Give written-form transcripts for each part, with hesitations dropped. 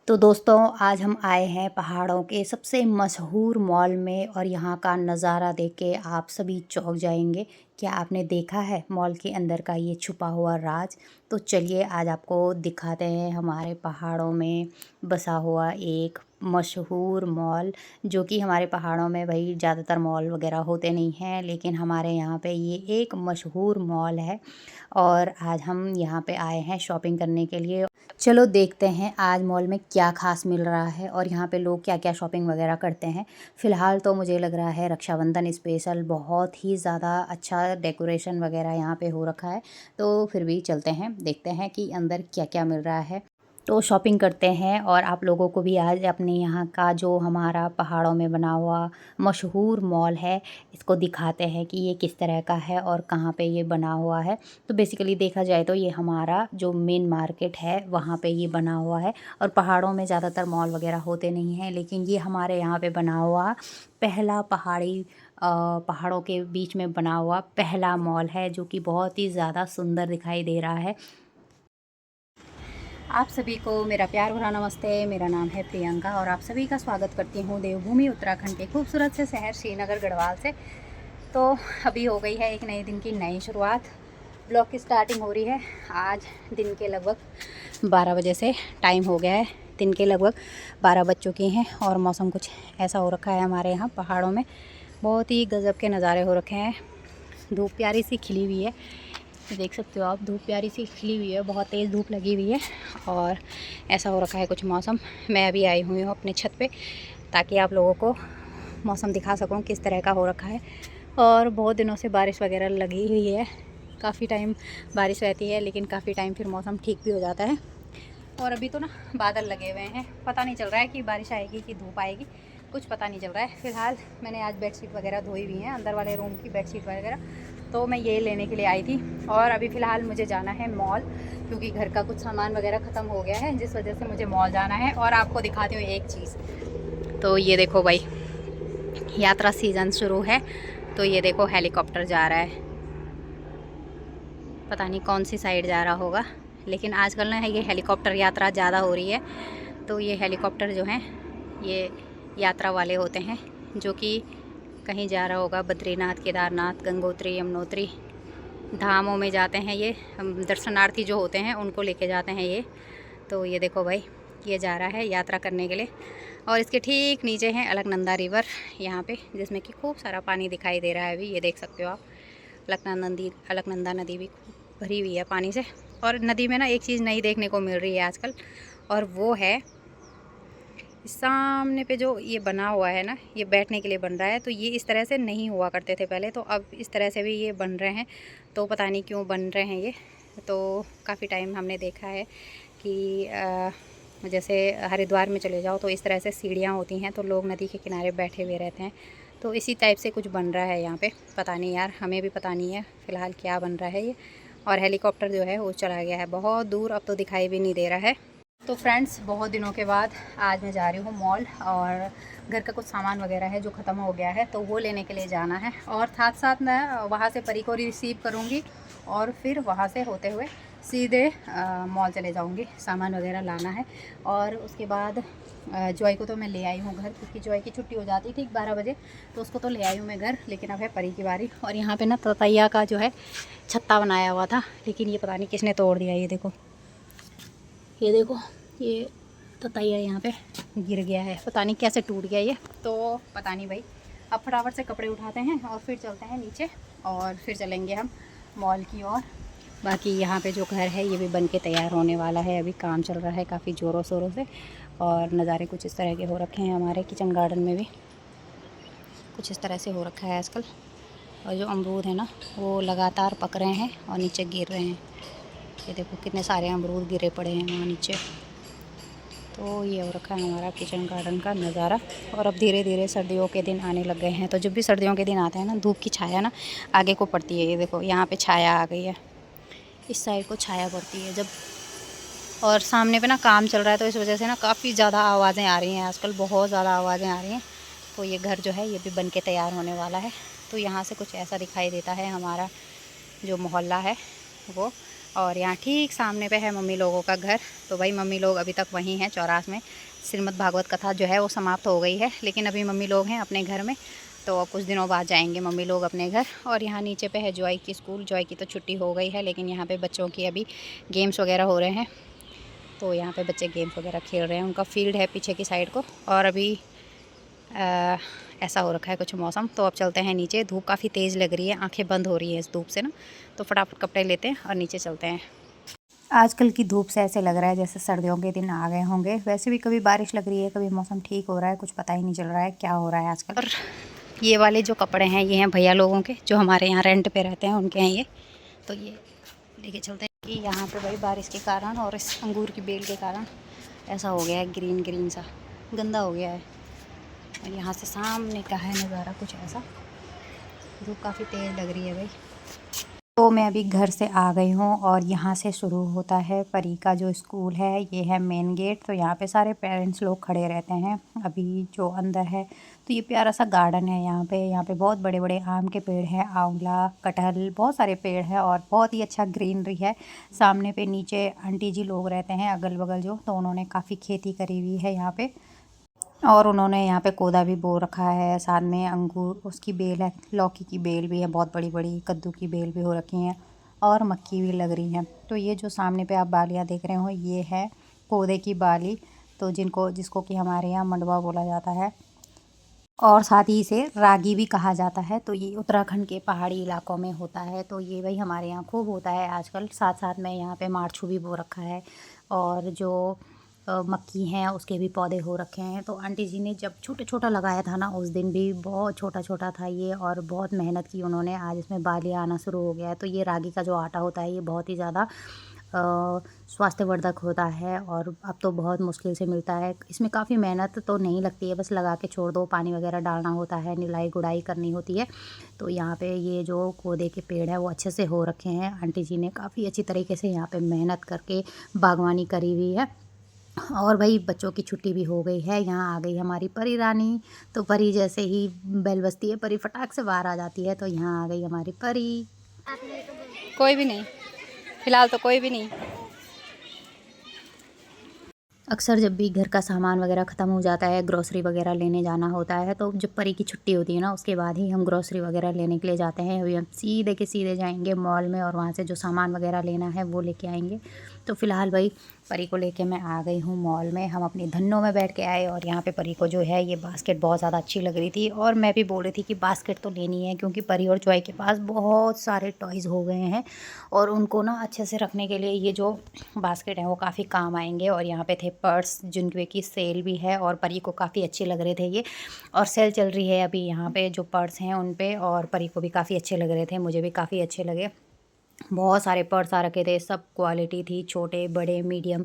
तो दोस्तों आज हम आए हैं पहाड़ों के सबसे मशहूर मॉल में और यहाँ का नज़ारा देख के आप सभी चौंक जाएंगे। क्या आपने देखा है मॉल के अंदर का ये छुपा हुआ राज? तो चलिए आज आपको दिखाते हैं हमारे पहाड़ों में बसा हुआ एक मशहूर मॉल, जो कि हमारे पहाड़ों में भाई ज़्यादातर मॉल वगैरह होते नहीं हैं, लेकिन हमारे यहाँ पे ये एक मशहूर मॉल है। और आज हम यहाँ पे आए हैं शॉपिंग करने के लिए। चलो देखते हैं आज मॉल में क्या ख़ास मिल रहा है और यहाँ पे लोग क्या क्या शॉपिंग वगैरह करते हैं। फ़िलहाल तो मुझे लग रहा है रक्षाबंधन स्पेशल बहुत ही ज़्यादा अच्छा डेकोरेशन वगैरह यहाँ पे हो रखा है। तो फिर भी चलते हैं, देखते हैं कि अंदर क्या क्या मिल रहा है। तो शॉपिंग करते हैं और आप लोगों को भी आज अपने यहाँ का जो हमारा पहाड़ों में बना हुआ मशहूर मॉल है, इसको दिखाते हैं कि ये किस तरह का है और कहाँ पे ये बना हुआ है। तो बेसिकली देखा जाए तो ये हमारा जो मेन मार्केट है वहाँ पे ये बना हुआ है। और पहाड़ों में ज़्यादातर मॉल वगैरह होते नहीं हैं, लेकिन ये हमारे यहाँ पे बना हुआ पहला पहाड़ों के बीच में बना हुआ पहला मॉल है, जो कि बहुत ही ज़्यादा सुंदर दिखाई दे रहा है। आप सभी को मेरा प्यार भरा नमस्ते। मेरा नाम है प्रियंका और आप सभी का स्वागत करती हूँ देवभूमि उत्तराखंड के खूबसूरत से शहर श्रीनगर गढ़वाल से। तो अभी हो गई है एक नए दिन की नई शुरुआत। ब्लॉग की स्टार्टिंग हो रही है आज दिन के लगभग 12 बजे से। टाइम हो गया है, दिन के लगभग 12 बज चुकी हैं और मौसम कुछ ऐसा हो रखा है हमारे यहाँ पहाड़ों में। बहुत ही गज़ब के नज़ारे हो रखे हैं। धूप प्यारी सी खिली हुई है, देख सकते हो आप, धूप प्यारी सी खिली हुई है, बहुत तेज़ धूप लगी हुई है और ऐसा हो रखा है कुछ मौसम। मैं अभी आई हुई हूँ अपने छत पे ताकि आप लोगों को मौसम दिखा सकूँ किस तरह का हो रखा है। और बहुत दिनों से बारिश वगैरह लगी हुई है, काफ़ी टाइम बारिश रहती है लेकिन काफ़ी टाइम फिर मौसम ठीक भी हो जाता है। और अभी तो ना बादल लगे हुए हैं, पता नहीं चल रहा है कि बारिश आएगी कि धूप आएगी, कुछ पता नहीं चल रहा है। फ़िलहाल मैंने आज बेडशीट वगैरह धोई हुई हैं, अंदर वाले रूम की बेडशीट वगैरह, तो मैं ये लेने के लिए आई थी। और अभी फ़िलहाल मुझे जाना है मॉल, क्योंकि घर का कुछ सामान वगैरह ख़त्म हो गया है, जिस वजह से मुझे मॉल जाना है। और आपको दिखाती हूँ एक चीज़, तो ये देखो भाई, यात्रा सीज़न शुरू है तो ये देखो हेलीकॉप्टर जा रहा है, पता नहीं कौन सी साइड जा रहा होगा, लेकिन आजकल ना ये हेलीकॉप्टर यात्रा ज़्यादा हो रही है। तो ये हेलीकॉप्टर जो हैं ये यात्रा वाले होते हैं, जो कि कहीं जा रहा होगा, बद्रीनाथ, केदारनाथ, गंगोत्री, यमुनोत्री धामों में जाते हैं ये। दर्शनार्थी जो होते हैं उनको लेके जाते हैं ये। तो ये देखो भाई, ये जा रहा है यात्रा करने के लिए। और इसके ठीक नीचे है अलकनंदा रिवर यहाँ पे, जिसमें कि खूब सारा पानी दिखाई दे रहा है अभी, ये देख सकते हो आप। अलकनंदा नदी भी भरी हुई है पानी से। और नदी में ना एक चीज़ नई देखने को मिल रही है आजकल, और वो है सामने पे जो ये बना हुआ है ना, ये बैठने के लिए बन रहा है। तो ये इस तरह से नहीं हुआ करते थे पहले, तो अब इस तरह से भी ये बन रहे हैं। तो पता नहीं क्यों बन रहे हैं ये। तो काफ़ी टाइम हमने देखा है कि जैसे हरिद्वार में चले जाओ तो इस तरह से सीढ़ियाँ होती हैं, तो लोग नदी के किनारे बैठे हुए रहते हैं। तो इसी टाइप से कुछ बन रहा है यहाँ पे, पता नहीं यार, हमें भी पता नहीं है फ़िलहाल क्या बन रहा है ये। और हेलीकॉप्टर जो है वो चला गया है बहुत दूर, अब तो दिखाई भी नहीं दे रहा है। तो फ्रेंड्स, बहुत दिनों के बाद आज मैं जा रही हूँ मॉल, और घर का कुछ सामान वगैरह है जो ख़त्म हो गया है, तो वो लेने के लिए जाना है। और साथ साथ मैं वहाँ से परी को रिसीव करूँगी और फिर वहाँ से होते हुए सीधे मॉल चले जाऊँगी, सामान वगैरह लाना है। और उसके बाद जॉय को तो मैं ले आई हूँ घर, क्योंकि जॉय की छुट्टी हो जाती थी 12 बजे, तो उसको तो ले आई हूँ मैं घर। लेकिन अब है परी की बारी। और यहाँ पे ना ततैया का जो है छत्ता बनाया हुआ था, लेकिन ये पता नहीं किसने तोड़ दिया। ये देखो, ये देखो, ये ततैया यहाँ पे गिर गया है, पता नहीं कैसे टूट गया ये, तो पता नहीं भाई। अब फटाफट से कपड़े उठाते हैं और फिर चलते हैं नीचे, और फिर चलेंगे हम मॉल की ओर। बाकी यहाँ पे जो घर है ये भी बन के तैयार होने वाला है, अभी काम चल रहा है काफ़ी ज़ोरों शोरों से। और नज़ारे कुछ इस तरह के हो रखे हैं, हमारे किचन गार्डन में भी कुछ इस तरह से हो रखा है आजकल। और जो अमरूद है ना वो लगातार पक रहे हैं और नीचे गिर रहे हैं, ये देखो कितने सारे अमरूद गिरे पड़े हैं वहाँ नीचे। तो ये हो रखा है हमारा किचन गार्डन का नज़ारा। और अब धीरे धीरे सर्दियों के दिन आने लग गए हैं, तो जब भी सर्दियों के दिन आते हैं ना, धूप की छाया ना आगे को पड़ती है। ये देखो यहाँ पे छाया आ गई है, इस साइड को छाया पड़ती है जब। और सामने पे ना काम चल रहा है, तो इस वजह से ना काफ़ी ज़्यादा आवाज़ें आ रही हैं आजकल, बहुत ज़्यादा आवाज़ें आ रही हैं। तो ये घर जो है ये भी बन के तैयार होने वाला है। तो यहाँ से कुछ ऐसा दिखाई देता है हमारा जो मोहल्ला है वो। और यहाँ ठीक सामने पे है मम्मी लोगों का घर। तो भाई मम्मी लोग अभी तक वहीं हैं चौरास में। श्रीमद् भागवत कथा जो है वो समाप्त हो गई है, लेकिन अभी मम्मी लोग हैं अपने घर में। तो अब कुछ दिनों बाद जाएंगे मम्मी लोग अपने घर। और यहाँ नीचे पे है जॉय की स्कूल। जॉय की तो छुट्टी हो गई है, लेकिन यहाँ पे बच्चों की अभी गेम्स वगैरह हो रहे हैं। तो यहाँ पे बच्चे गेम्स वगैरह खेल रहे हैं। उनका फील्ड है पीछे की साइड को। और अभी ऐसा हो रखा है कुछ मौसम। तो अब चलते हैं नीचे। धूप काफ़ी तेज़ लग रही है, आंखें बंद हो रही है इस धूप से ना। तो फटाफट कपड़े लेते हैं और नीचे चलते हैं। आजकल की धूप से ऐसे लग रहा है जैसे सर्दियों के दिन आ गए होंगे। वैसे भी कभी बारिश लग रही है, कभी मौसम ठीक हो रहा है, कुछ पता ही नहीं चल रहा है क्या हो रहा है आजकल। और ये वाले जो कपड़े हैं ये हैं भैया लोगों के, जो हमारे यहाँ रेंट पे रहते हैं, उनके हैं ये। तो ये लेके चलते हैं कि यहाँ पे भाई बारिश के कारण और इस अंगूर की बेल के कारण ऐसा हो गया है, ग्रीन ग्रीन सा गंदा हो गया है। और यहाँ से सामने का है नज़ारा कुछ ऐसा। धूप काफ़ी तेज़ लग रही है भाई। तो मैं अभी घर से आ गई हूँ और यहाँ से शुरू होता है परी का जो स्कूल है। ये है मेन गेट। तो यहाँ पे सारे पेरेंट्स लोग खड़े रहते हैं अभी जो अंदर है। तो ये प्यारा सा गार्डन है यहाँ पे बहुत बड़े बड़े आम के पेड़ हैं, आंवला, कटहल, बहुत सारे पेड़ हैं और बहुत ही अच्छा ग्रीनरी है। सामने पे नीचे आंटी जी लोग रहते हैं अगल बगल जो, तो उन्होंने काफ़ी खेती करी हुई है यहाँ पे। और उन्होंने यहाँ पे कोदा भी बो रखा है, साथ में अंगूर उसकी बेल है, लौकी की बेल भी है बहुत बड़ी बड़ी, कद्दू की बेल भी हो रखी हैं और मक्की भी लग रही हैं। तो ये जो सामने पे आप बालियाँ देख रहे हो ये है कोदे की बाली। तो जिसको कि हमारे यहाँ मंडवा बोला जाता है और साथ ही इसे रागी भी कहा जाता है। तो ये उत्तराखंड के पहाड़ी इलाकों में होता है। तो ये भाई हमारे यहाँ खूब होता है आजकल। साथ साथ में यहाँ पे मारछू भी बो रखा है और जो मक्की हैं उसके भी पौधे हो रखे हैं। तो आंटी जी ने जब छोटा छोटा लगाया था ना, उस दिन भी बहुत छोटा छोटा था ये और बहुत मेहनत की उन्होंने। आज इसमें बालियाँ आना शुरू हो गया है। तो ये रागी का जो आटा होता है ये बहुत ही ज़्यादा स्वास्थ्यवर्धक होता है और अब तो बहुत मुश्किल से मिलता है। इसमें काफ़ी मेहनत तो नहीं लगती है, बस लगा के छोड़ दो, पानी वगैरह डालना होता है, निलाई गुड़ाई करनी होती है। तो यहाँ पे ये जो कोदे के पेड़ है वो अच्छे से हो रखे हैं। आंटी जी ने काफ़ी अच्छी तरीके से यहाँ पे मेहनत करके बागवानी करी हुई है। और भाई बच्चों की छुट्टी भी हो गई है। यहाँ आ गई हमारी परी रानी। तो परी जैसे ही बेल बजती है परी फटाक से बाहर आ जाती है। तो यहाँ आ गई हमारी परी। कोई भी नहीं, फिलहाल तो कोई भी नहीं। अक्सर जब भी घर का सामान वगैरह ख़त्म हो जाता है, ग्रोसरी वगैरह लेने जाना होता है, तो जब परी की छुट्टी होती है ना उसके बाद ही हम ग्रोसरी वगैरह लेने के लिए जाते हैं। अभी हम सीधे के सीधे जाएंगे मॉल में और वहाँ से जो सामान वगैरह लेना है वो लेके आएंगे। तो फ़िलहाल भाई परी को लेके मैं आ गई हूँ मॉल में। हम अपनी धन्नों में बैठ के आए और यहाँ पे परी को जो है ये बास्केट बहुत ज़्यादा अच्छी लग रही थी और मैं भी बोल रही थी कि बास्केट तो लेनी है, क्योंकि परी और जॉय के पास बहुत सारे टॉयज़ हो गए हैं और उनको ना अच्छे से रखने के लिए ये जो बास्केट है वो काफ़ी काम आएंगे। और यहाँ पे थे पर्स जिनके की सेल भी है और परी को काफ़ी अच्छे लग रहे थे ये, और सेल चल रही है अभी यहाँ पे जो पर्स हैं उन पे, और परी को भी काफ़ी अच्छे लग रहे थे, मुझे भी काफ़ी अच्छे लगे। बहुत सारे पर्स आ रखे थे, सब क्वालिटी थी, छोटे बड़े मीडियम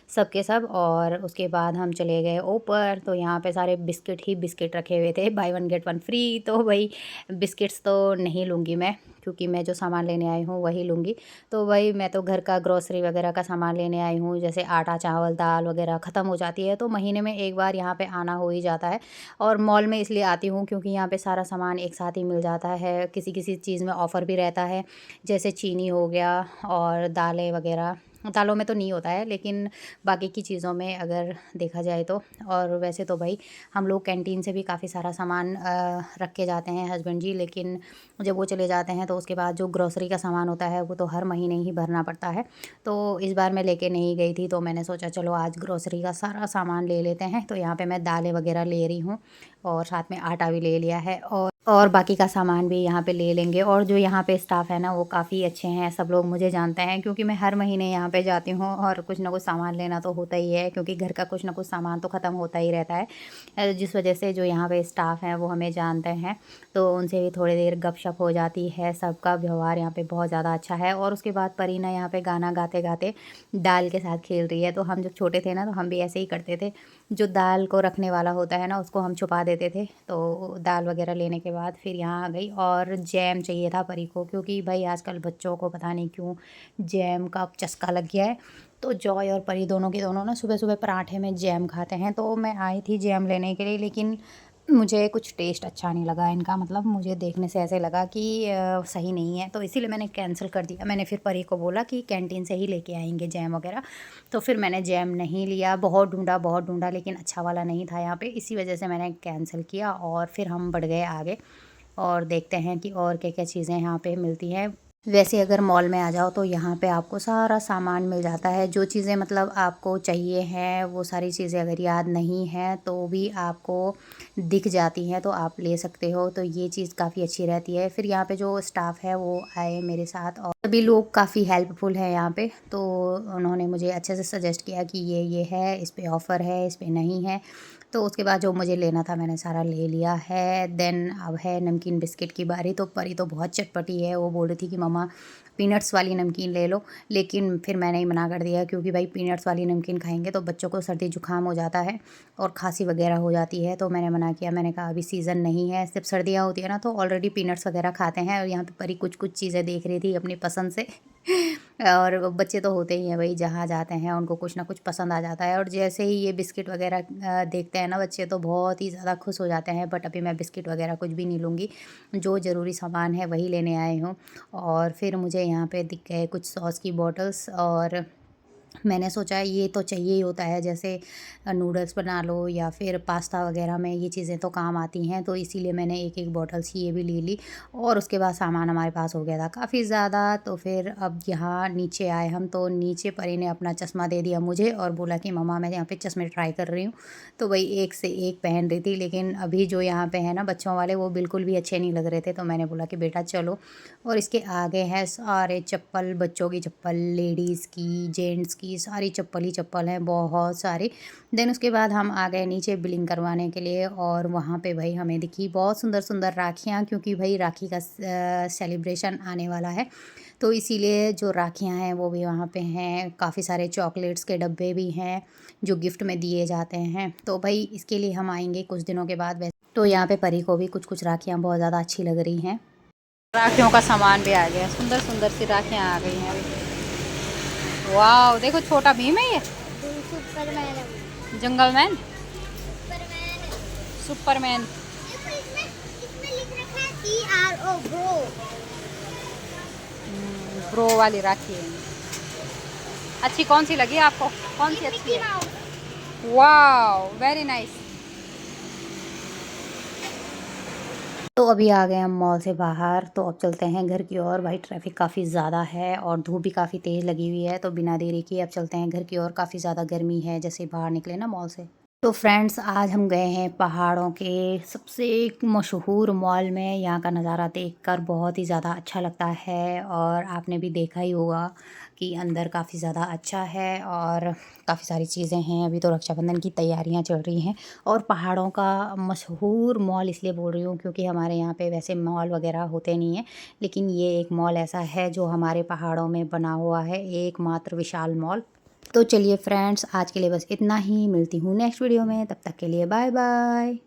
सब के सब। और उसके बाद हम चले गए ऊपर। तो यहाँ पे सारे बिस्किट ही बिस्किट रखे हुए थे, by one get one free. तो भाई बिस्किट्स तो नहीं लूँगी मैं, क्योंकि मैं जो सामान लेने आई हूँ वही लूँगी। तो भाई मैं तो घर का ग्रोसरी वगैरह का सामान लेने आई हूँ, जैसे आटा चावल दाल वगैरह ख़त्म हो जाती है तो महीने में एक बार यहाँ पे आना हो ही जाता है। और मॉल में इसलिए आती हूँ क्योंकि यहाँ पे सारा सामान एक साथ ही मिल जाता है, किसी किसी चीज़ में ऑफ़र भी रहता है, जैसे चीनी हो गया और दालें वगैरह। दालों में तो नहीं होता है, लेकिन बाकी की चीज़ों में अगर देखा जाए तो। और वैसे तो भाई हम लोग कैंटीन से भी काफ़ी सारा सामान रख के जाते हैं हस्बैंड जी, लेकिन जब वो चले जाते हैं तो उसके बाद जो ग्रोसरी का सामान होता है वो तो हर महीने ही भरना पड़ता है। तो इस बार मैं लेके नहीं गई थी, तो मैंने सोचा चलो आज ग्रोसरी का सारा सामान ले लेते हैं। तो यहाँ पे मैं दालें वगैरह ले रही हूँ और साथ में आटा भी ले लिया है और बाकी का सामान भी यहाँ पे ले लेंगे। और जो यहाँ पे स्टाफ है ना वो काफ़ी अच्छे हैं, सब लोग मुझे जानते हैं क्योंकि मैं हर महीने यहाँ पे जाती हूँ और कुछ ना कुछ सामान लेना तो होता ही है, क्योंकि घर का कुछ ना कुछ सामान तो ख़त्म होता ही रहता है। जिस वजह से जो यहाँ पे स्टाफ हैं वो हमें जानते हैं, तो उनसे भी थोड़ी देर गपशप हो जाती है। सबका व्यवहार यहाँ पे बहुत ज़्यादा अच्छा है। और उसके बाद परीना यहाँ पे गाना गाते गाते दाल के साथ खेल रही है। तो हम जब छोटे थे ना तो हम भी ऐसे ही करते थे, जो दाल को रखने वाला होता है ना उसको हम छुपा देते थे। तो दाल वगैरह लेने के बाद फिर यहाँ आ गई और जैम चाहिए था परी को, क्योंकि भाई आजकल बच्चों को पता नहीं क्यों जैम का चस्का लग गया है। तो जॉय और परी दोनों के दोनों ना सुबह सुबह पराठे में जैम खाते हैं। तो मैं आई थी जैम लेने के लिए, लेकिन मुझे कुछ टेस्ट अच्छा नहीं लगा इनका, मतलब मुझे देखने से ऐसे लगा कि सही नहीं है, तो इसीलिए मैंने कैंसिल कर दिया। मैंने फिर परी को बोला कि कैंटीन से ही लेके आएंगे जैम वगैरह, तो फिर मैंने जैम नहीं लिया। बहुत ढूंढा लेकिन अच्छा वाला नहीं था यहाँ पे, इसी वजह से मैंने कैंसिल किया। और फिर हम बढ़ गए आगे और देखते हैं कि और क्या क्या चीज़ें यहाँ पे मिलती हैं। वैसे अगर मॉल में आ जाओ तो यहाँ पे आपको सारा सामान मिल जाता है, जो चीज़ें मतलब आपको चाहिए हैं वो सारी चीज़ें अगर याद नहीं है तो भी आपको दिख जाती हैं, तो आप ले सकते हो। तो ये चीज़ काफ़ी अच्छी रहती है। फिर यहाँ पे जो स्टाफ है वो आए मेरे साथ और सभी लोग काफ़ी हेल्पफुल है यहाँ पे, तो उन्होंने मुझे अच्छे से सजेस्ट किया कि ये है, इस पे ऑफ़र है, इस पे नहीं है। तो उसके बाद जो मुझे लेना था मैंने सारा ले लिया है। देन अब है नमकीन बिस्किट की बारी। तो परी तो बहुत चटपटी है, वो बोल रही थी कि मम्मा पीनट्स वाली नमकीन ले लो, लेकिन फिर मैंने ही मना कर दिया, क्योंकि भाई पीनट्स वाली नमकीन खाएंगे तो बच्चों को सर्दी जुकाम हो जाता है और खांसी वगैरह हो जाती है। तो मैंने मना किया, मैंने कहा अभी सीज़न नहीं है, सिर्फ सर्दियाँ होती है ना तो ऑलरेडी पीनट्स वगैरह खाते हैं। और यहाँ पे परी कुछ कुछ चीज़ें देख रही थी अपनी पसंद से और बच्चे तो होते ही हैं भाई, जहाँ जाते हैं उनको कुछ ना कुछ पसंद आ जाता है। और जैसे ही ये बिस्किट वगैरह देखते हैं ना बच्चे तो बहुत ही ज़्यादा खुश हो जाते हैं। बट अभी मैं बिस्किट वगैरह कुछ भी नहीं लूँगी, जो ज़रूरी सामान है वही लेने आई हूँ। और फिर मुझे यहाँ पे दिख गए कुछ सॉस की बॉटल्स, और मैंने सोचा ये तो चाहिए ही होता है, जैसे नूडल्स बना लो या फिर पास्ता वगैरह में ये चीज़ें तो काम आती हैं, तो इसीलिए मैंने एक एक बॉटल्स ये भी ले ली। और उसके बाद सामान हमारे पास हो गया था काफ़ी ज़्यादा। तो फिर अब यहाँ नीचे आए हम, तो नीचे परी ने अपना चश्मा दे दिया मुझे और बोला कि मम्मा मैं यहाँ पे चश्मे ट्राई कर रही हूँ। तो वही एक से एक पहन रही थी, लेकिन अभी जो यहाँ पे है ना बच्चों वाले वो बिल्कुल भी अच्छे नहीं लग रहे थे। तो मैंने बोला कि बेटा चलो। और इसके आगे है सारे चप्पल, बच्चों की चप्पल, लेडीज़ की, जेंट्स की, सारी चप्पल ही चप्पल हैं बहुत सारी। देन उसके बाद हम आ गए नीचे बिलिंग करवाने के लिए, और वहाँ पे भाई हमें दिखी बहुत सुंदर सुंदर राखियाँ, क्योंकि भाई राखी का सेलिब्रेशन आने वाला है, तो इसीलिए जो राखियाँ हैं वो भी वहाँ पे हैं। काफ़ी सारे चॉकलेट्स के डब्बे भी हैं जो गिफ्ट में दिए जाते हैं। तो भाई इसके लिए हम आएंगे कुछ दिनों के बाद। वैसे तो यहाँ पे परी को भी कुछ कुछ राखियाँ बहुत ज़्यादा अच्छी लग रही हैं। राखियों का सामान भी आ गया, सुंदर सुंदर सी राखियाँ आ गई हैं अभी। वाह देखो, छोटा भीम है ये, सुपरमैन है। जंगल मैन, सुपरमैन। सुपरमैन। देखो इसमें लिख रखा है TRO ब्रो। ब्रो वाली राखी है। अच्छी कौन सी लगी आपको, कौन सी अच्छी है? वाह वेरी नाइस। तो अभी आ गए हम मॉल से बाहर, तो अब चलते हैं घर की ओर। भाई ट्रैफिक काफ़ी ज़्यादा है और धूप भी काफ़ी तेज़ लगी हुई है, तो बिना देरी किए अब चलते हैं घर की ओर। काफ़ी ज़्यादा गर्मी है जैसे बाहर निकले ना मॉल से। तो फ्रेंड्स आज हम गए हैं पहाड़ों के सबसे एक मशहूर मॉल में। यहाँ का नज़ारा देखकर बहुत ही ज़्यादा अच्छा लगता है, और आपने भी देखा ही होगा कि अंदर काफ़ी ज़्यादा अच्छा है और काफ़ी सारी चीज़ें हैं। अभी तो रक्षाबंधन की तैयारियां चल रही हैं, और पहाड़ों का मशहूर मॉल इसलिए बोल रही हूँ क्योंकि हमारे यहाँ पे वैसे मॉल वगैरह होते नहीं हैं, लेकिन ये एक मॉल ऐसा है जो हमारे पहाड़ों में बना हुआ है, एकमात्र विशाल मॉल। तो चलिए फ्रेंड्स आज के लिए बस इतना ही, मिलती हूँ नेक्स्ट वीडियो में, तब तक के लिए बाय बाय।